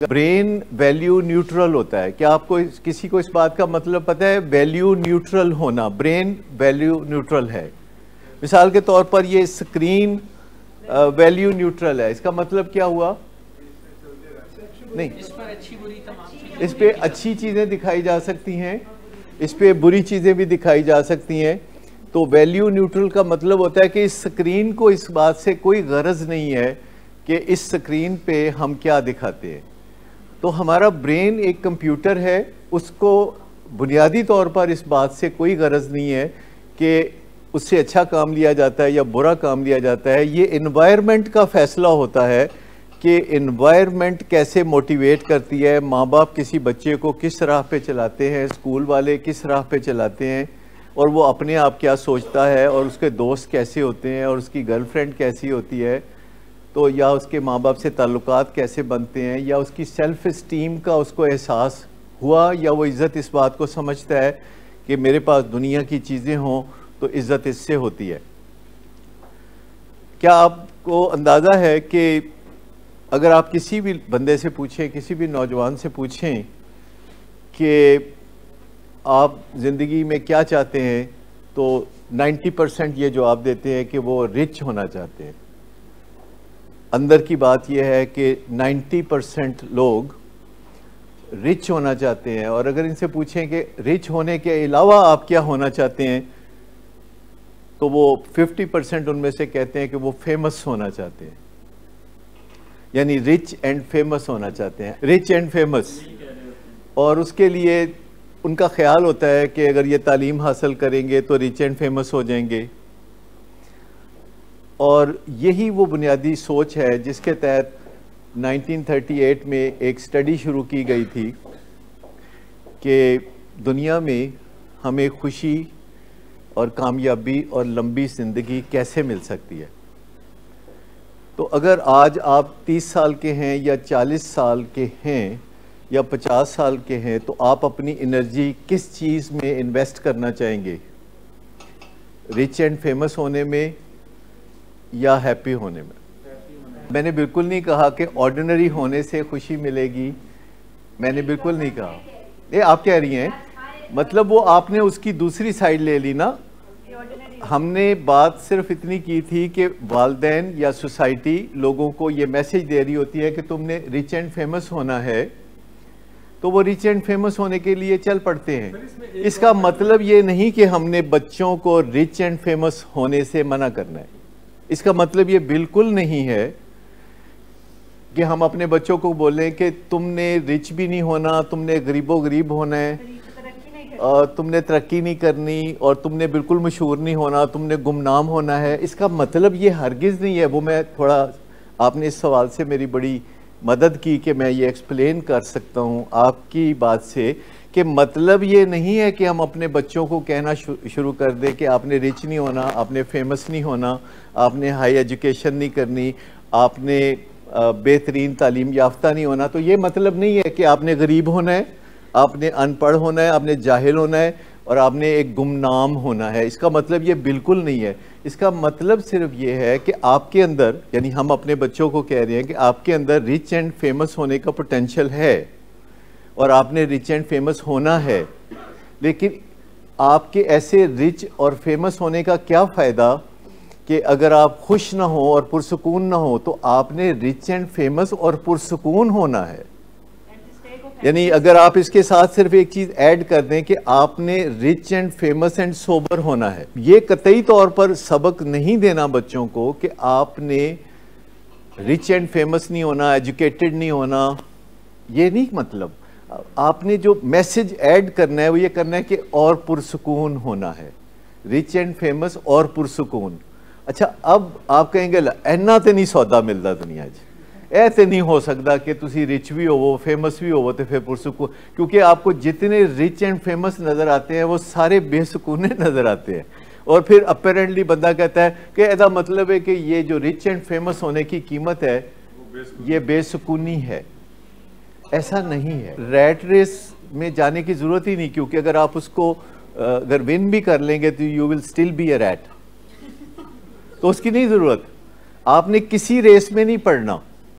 Brain value neutral होता है। क्या आपको किसी को इस बात का मतलब पता है? वैल्यू न्यूट्रल होना, ब्रेन वैल्यू न्यूट्रल है। मिसाल के तौर पर ये स्क्रीन वैल्यू न्यूट्रल है, इसका मतलब क्या हुआ? नहीं, इस पे अच्छी चीजें दिखाई जा सकती हैं, इस पे बुरी चीजें भी दिखाई जा सकती हैं। तो वैल्यू न्यूट्रल का मतलब होता है कि इस स्क्रीन को इस बात से कोई गरज नहीं है कि इस स्क्रीन पे हम क्या दिखाते हैं। तो हमारा ब्रेन एक कंप्यूटर है, उसको बुनियादी तौर पर इस बात से कोई गरज नहीं है कि उससे अच्छा काम लिया जाता है या बुरा काम लिया जाता है। ये इन्वायरमेंट का फैसला होता है कि इन्वायरमेंट कैसे मोटिवेट करती है, माँ बाप किसी बच्चे को किस राह पे चलाते हैं, स्कूल वाले किस राह पे चलाते हैं, और वो अपने आप क्या सोचता है, और उसके दोस्त कैसे होते हैं, और उसकी गर्लफ्रेंड कैसी होती है, तो या उसके माँ बाप से ताल्लुकात कैसे बनते हैं, या उसकी सेल्फ इस्टीम का उसको एहसास हुआ, या वो इज़्ज़त इस बात को समझता है कि मेरे पास दुनिया की चीज़ें हों तो इज़्ज़त इससे होती है। क्या आपको अंदाज़ा है कि अगर आप किसी भी बंदे से पूछें, किसी भी नौजवान से पूछें कि आप ज़िंदगी में क्या चाहते हैं, तो 90% ये जवाब देते हैं कि वो रिच होना चाहते हैं। अंदर की बात यह है कि 90% लोग रिच होना चाहते हैं, और अगर इनसे पूछें कि रिच होने के अलावा आप क्या होना चाहते हैं, तो वो 50% उनमें से कहते हैं कि वो फेमस होना चाहते हैं, यानी रिच एंड फेमस होना चाहते हैं, रिच एंड फेमस। और उसके लिए उनका ख्याल होता है कि अगर ये तालीम हासिल करेंगे तो रिच एंड फेमस हो जाएंगे। और यही वो बुनियादी सोच है जिसके तहत 1938 में एक स्टडी शुरू की गई थी कि दुनिया में हमें खुशी और कामयाबी और लंबी ज़िंदगी कैसे मिल सकती है। तो अगर आज आप 30 साल के हैं या 40 साल के हैं या 50 साल के हैं, तो आप अपनी एनर्जी किस चीज़ में इन्वेस्ट करना चाहेंगे? रिच एंड फेमस होने में या हैप्पी होने में? मैंने बिल्कुल नहीं कहा कि ऑर्डिनरी होने से खुशी मिलेगी, मैंने बिल्कुल नहीं कहा। ये आप कह रही हैं, मतलब वो आपने उसकी दूसरी साइड ले ली ना। हमने बात सिर्फ इतनी की थी कि वालिदैन या सोसाइटी लोगों को ये मैसेज दे रही होती है कि तुमने रिच एंड फेमस होना है, तो वो रिच एंड फेमस होने के लिए चल पड़ते हैं। इसका मतलब ये नहीं कि हमने बच्चों को रिच एंड फेमस होने से मना करना है। इसका मतलब ये बिल्कुल नहीं है कि हम अपने बच्चों को बोलें कि तुमने रिच भी नहीं होना, तुमने गरीबो गरीब होना है, तुमने तरक्की नहीं करनी, और तुमने बिल्कुल मशहूर नहीं होना, तुमने गुमनाम होना है। इसका मतलब ये हरगिज़ नहीं है। वो मैं थोड़ा, आपने इस सवाल से मेरी बड़ी मदद की कि मैं ये एक्सप्लेन कर सकता हूँ आपकी बात से कि मतलब ये नहीं है कि हम अपने बच्चों को कहना शुरू कर दें कि आपने रिच नहीं होना, आपने फेमस नहीं होना, आपने हाई एजुकेशन नहीं करनी, आपने बेहतरीन तालीम याफ्ता नहीं होना। तो ये मतलब नहीं है कि आपने गरीब होना है, आपने अनपढ़ होना है, आपने जाहिल होना है, और आपने एक गुमनाम होना है। इसका मतलब ये बिल्कुल नहीं है। इसका मतलब सिर्फ ये है कि आपके अंदर, यानी हम अपने बच्चों को कह रहे हैं कि आपके अंदर रिच एंड फेमस होने का पोटेंशियल है, और आपने रिच एंड फेमस होना है। लेकिन आपके ऐसे रिच और फेमस होने का क्या फ़ायदा कि अगर आप खुश ना हो और पुरसुकून ना हो, तो आपने रिच एंड फेमस और पुरसुकून होना है। यानी अगर आप इसके साथ सिर्फ एक चीज़ ऐड कर दें कि आपने rich and famous and sober होना है, ये कतई तौर पर सबक नहीं देना बच्चों को कि आपने रिच एंड फेमस नहीं होना, एजुकेटेड नहीं होना, ये नहीं मतलब। आपने जो मैसेज ऐड करना है वो ये करना है कि और पुरसुकून होना है, रिच एंड फेमस और पुरसुकून। अच्छा, अब आप कहेंगे इन्ना तो नहीं सौदा मिलता दुनिया 'च, ऐ तो नहीं हो सकता कि तुसी रिच भी होवो, फेमस भी होवो, तो फिर पुरसुकून। क्योंकि आपको जितने रिच एंड फेमस नज़र आते हैं वो सारे बेसुकूने नज़र आते हैं। और फिर अपेरेंटली बंदा कहता है कि ऐसा मतलब है कि ये जो रिच एंड फेमस होने की कीमत है ये बेसुकूनी है। ऐसा नहीं है। रैट रेस में जाने की ज़रूरत ही नहीं, क्योंकि अगर आप उसको अगर विन भी कर लेंगे तो you will still be a rat, तो उसकी नहीं ज़रूरत। आपने किसी रेस में नहीं पढ़ना।